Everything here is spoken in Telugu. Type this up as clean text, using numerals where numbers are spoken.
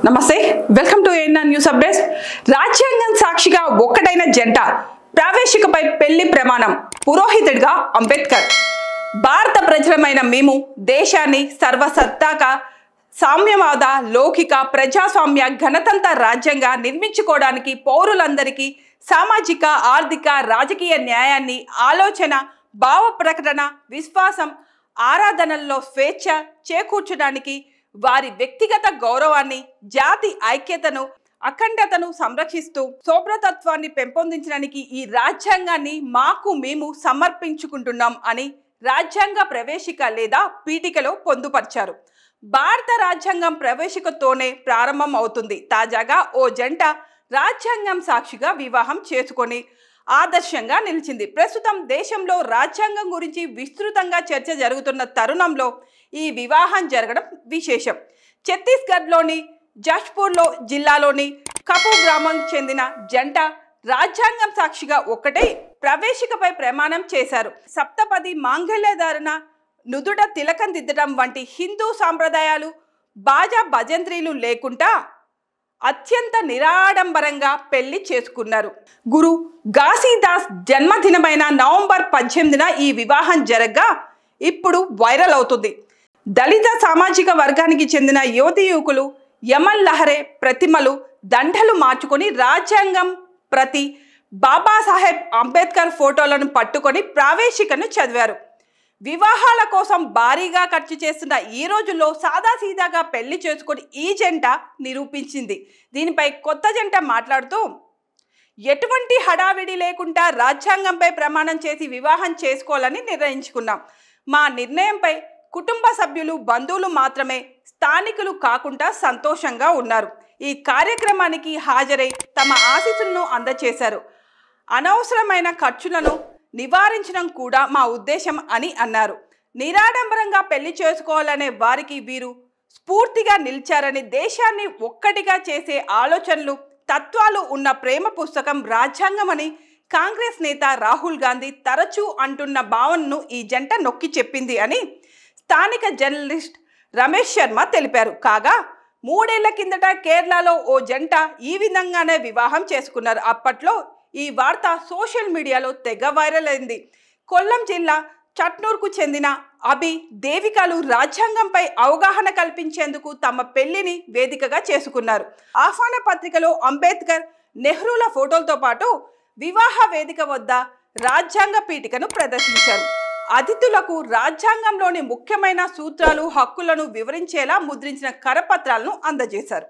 నమస్తే welcome to ANR news updates. రాజ్యాంగం సాక్షిగా ఒక్కటైన జంట ప్రవేశికపై పెళ్లి ప్రమాణం, పురోహితుడిగా అంబేద్కర్. భారత ప్రజలమైన మేము దేశాన్ని సర్వసత్తాక సామ్యవాద లౌకిక ప్రజాస్వామ్య గణతంత్ర రాజ్యంగా నిర్మించుకోవడానికి పౌరులందరికీ సామాజిక ఆర్థిక రాజకీయ న్యాయాన్ని ఆలోచన భావ ప్రకటన విశ్వాసం ఆరాధనల్లో స్వేచ్ఛ చేకూర్చడానికి వారి వ్యక్తిగత గౌరవాన్ని జాతి ఐక్యతను అఖండతను సంరక్షిస్తూ శోభ్రతత్వాన్ని పెంపొందించడానికి ఈ రాజ్యాంగాన్ని మాకు మేము సమర్పించుకుంటున్నాం అని రాజ్యాంగ ప్రవేశిక లేదా పీఠికలో పొందుపరిచారు. భారత రాజ్యాంగం ప్రవేశికతోనే ప్రారంభం అవుతుంది. తాజాగా ఓ జంట రాజ్యాంగం సాక్షిగా వివాహం చేసుకొని ఆదర్శంగా నిలిచింది. ప్రస్తుతం దేశంలో రాజ్యాంగం గురించి విస్తృతంగా చర్చ జరుగుతున్న తరుణంలో ఈ వివాహం జరగడం విశేషం. ఛత్తీస్గఢ్లోని జష్పూర్లో జిల్లాలోని కపు గ్రామం చెందిన జంట రాజ్యాంగం సాక్షిగా ఒక్కటే ప్రవేశికపై ప్రమాణం చేశారు. సప్తపది మాంగళ్యధారణ, నుదుట తిలకం దిద్దడం వంటి హిందూ సాంప్రదాయాలు బాజా భజంత్రీలు లేకుండా అత్యంత నిరాడంబరంగా పెళ్లి చేసుకున్నారు. గురు ఘాసీదాస్ జన్మదినమైన నవంబర్ 18న ఈ వివాహం జరగగా ఇప్పుడు వైరల్ అవుతుంది. దళిత సామాజిక వర్గానికి చెందిన యువతీ యువకులు యమన్ లహరే ప్రతిమలు దండలు మార్చుకొని రాజ్యాంగం ప్రతి బాబాసాహెబ్ అంబేద్కర్ ఫోటోలను పట్టుకొని ప్రవేశికను చదివారు. వివాహాల కోసం భారీగా ఖర్చు చేస్తున్న ఈ రోజుల్లో సాదాసీదాగా పెళ్లి చేసుకొని ఈ జంట నిరూపించింది. దీనిపై కొత్త జంట మాట్లాడుతూ, ఎటువంటి హడావిడి లేకుండా రాజ్యాంగంపై ప్రమాణం చేసి వివాహం చేసుకోవాలని నిర్ణయించుకున్నాం. మా నిర్ణయంపై కుటుంబ సభ్యులు బంధువులు మాత్రమే, స్థానికులు కాకుండా సంతోషంగా ఉన్నారు. ఈ కార్యక్రమానికి హాజరై తమ ఆశీస్సులను అందజేశారు. అనవసరమైన ఖర్చులను నివారించడం కూడా మా ఉద్దేశం అని అన్నారు. నిరాడంబరంగా పెళ్లి చేసుకోవాలనే వారికి వీరు స్ఫూర్తిగా నిలిచారని, దేశాన్ని ఒక్కటిగా చేసే ఆలోచనలు తత్వాలు ఉన్న ప్రేమ పుస్తకం రాజ్యాంగం అని కాంగ్రెస్ నేత రాహుల్ గాంధీ తరచూ అంటున్న భావనను ఈ జంట నొక్కి చెప్పింది అని స్థానిక జర్నలిస్ట్ రమేష్ శర్మ తెలిపారు. కాగా 3 ఏళ్ల కిందట కేరళలో ఓ జంట ఈ విధంగానే వివాహం చేసుకున్నారు. అప్పట్లో ఈ వార్త సోషల్ మీడియాలో తెగ వైరల్ అయింది. కొల్లం జిల్లా చట్నూర్కు చెందిన అభి దేవికలు రాజ్యాంగంపై అవగాహన కల్పించేందుకు తమ పెళ్లిని వేదికగా చేసుకున్నారు. ఆహ్వాన పత్రికలో అంబేద్కర్ నెహ్రూల ఫోటోలతో పాటు వివాహ వేదిక వద్ద రాజ్యాంగ పీఠికను ప్రదర్శించారు. అతిథులకు రాజ్యాంగంలోని ముఖ్యమైన సూత్రాలు హక్కులను వివరించేలా ముద్రించిన కరపత్రాలను అందజేశారు.